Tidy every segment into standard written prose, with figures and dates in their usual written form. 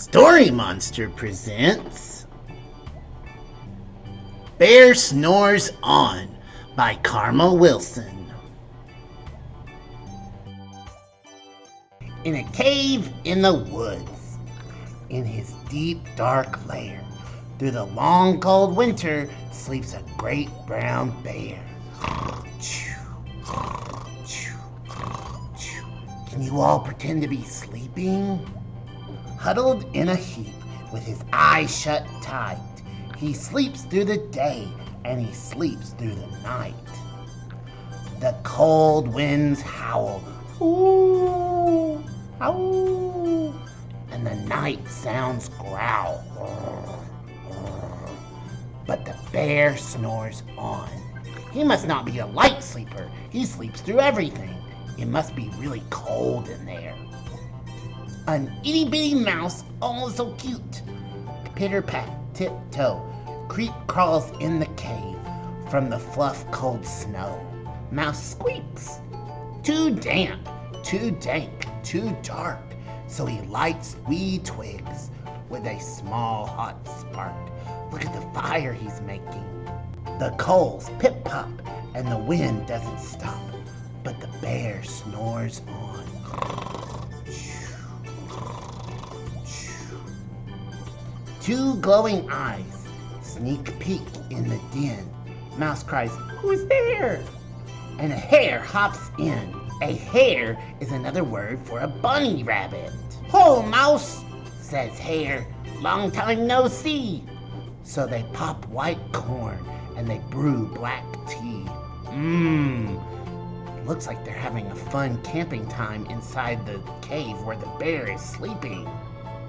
Story Monster presents Bear Snores On by Karma Wilson. In a cave in the woods, in his deep dark lair, through the long cold winter sleeps a great brown bear. Can you all pretend to be sleeping? Huddled in a heap, with his eyes shut tight, he sleeps through the day and he sleeps through the night. The cold winds howl, ooh, ow, and the night sounds growl, but the bear snores on. He must not be a light sleeper. He sleeps through everything. It must be really cold in there. An itty-bitty mouse, almost so cute. Pitter-pat, tip-toe, creep crawls in the cave from the fluff cold snow. Mouse squeaks. Too damp, too dank, too dark, so he lights wee twigs with a small hot spark. Look at the fire he's making. The coals pip-pop and the wind doesn't stop, but the bear snores on. Two glowing eyes sneak peek in the den. Mouse cries, "Who's there?" And a hare hops in. A hare is another word for a bunny rabbit. "Ho, Mouse," says Hare, "long time no see." So they pop white corn and they brew black tea. Looks like they're having a fun camping time inside the cave where the bear is sleeping.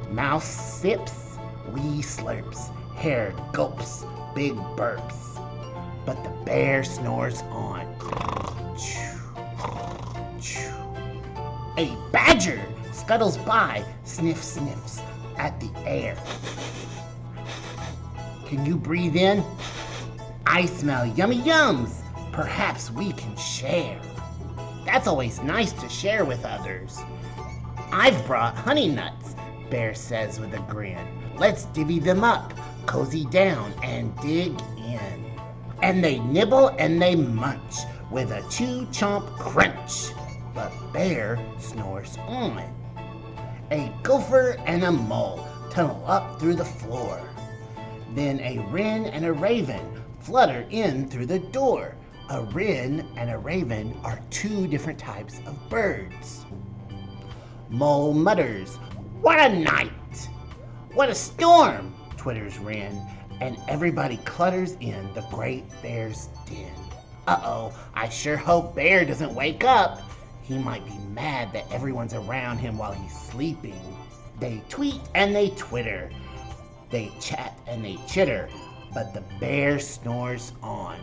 Mouse sips, wee slurps, Hare gulps, big burps, but the bear snores on. A badger scuttles by, sniffs at the air. "Can you breathe in? I smell yummy yums. Perhaps we can share." That's always nice to share with others. "I've brought honey nuts," Bear says with a grin. "Let's divvy them up, cozy down, and dig in." And they nibble and they munch with a chew-chomp crunch. But Bear snores on. A gopher and a mole tunnel up through the floor. Then a wren and a raven flutter in through the door. A wren and a raven are two different types of birds. Mole mutters, "What a night!" "What a storm!" twitters Wren, and everybody clutters in the great bear's den. Uh-oh, I sure hope Bear doesn't wake up. He might be mad that everyone's around him while he's sleeping. They tweet and they twitter. They chat and they chitter, but the bear snores on.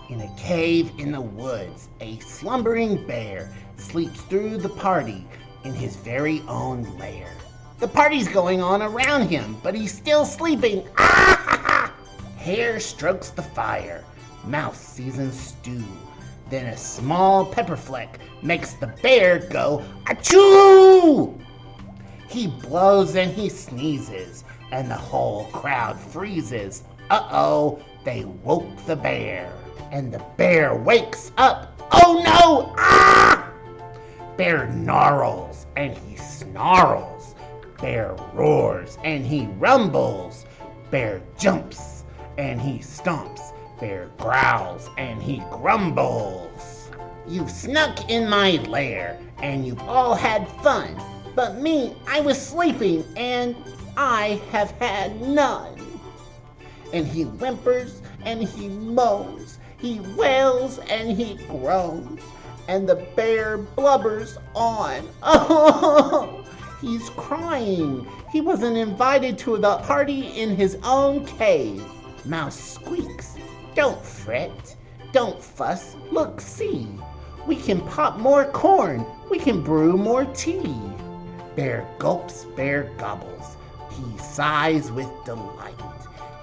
In a cave in the woods, a slumbering bear sleeps through the party in his very own lair. The party's going on around him, but he's still sleeping. Ah! Hare strokes the fire. Mouse seasons stew. Then a small pepper fleck makes the bear go achoo! He blows and he sneezes, and the whole crowd freezes. Uh-oh, they woke the bear. And the bear wakes up. Oh no! Ah! Bear gnarls and he snarls. Bear roars and he rumbles. Bear jumps and he stomps. Bear growls and he grumbles. You've snuck in my lair and you've all had fun. But me, I was sleeping and I have had none. And he whimpers and he moans. He wails and he groans. And the bear blubbers on. Oh, he's crying. He wasn't invited to the party in his own cave. Mouse squeaks. Don't fret. Don't fuss. Look, see. We can pop more corn. We can brew more tea. Bear gulps, bear gobbles. He sighs with delight.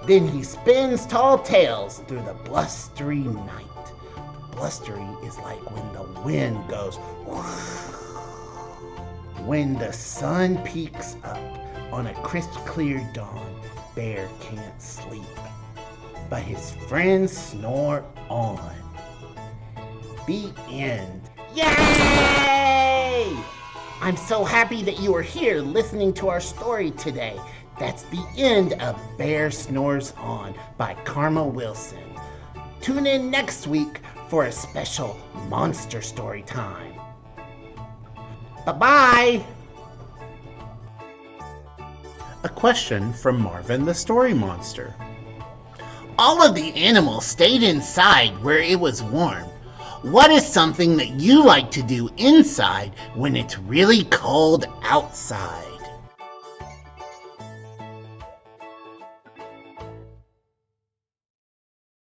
Then he spins tall tales through the blustery night. Blustery is like when the wind goes whoosh, When the sun peeks up on a crisp clear dawn, Bear can't sleep, but his friends snore on. The end. Yay! I'm so happy that you are here listening to our story today. That's the end of Bear Snores On by Karma Wilson. Tune in next week for a special monster story time. Bye-bye! A question from Marvin the Story Monster. All of the animals stayed inside where it was warm. What is something that you like to do inside when it's really cold outside?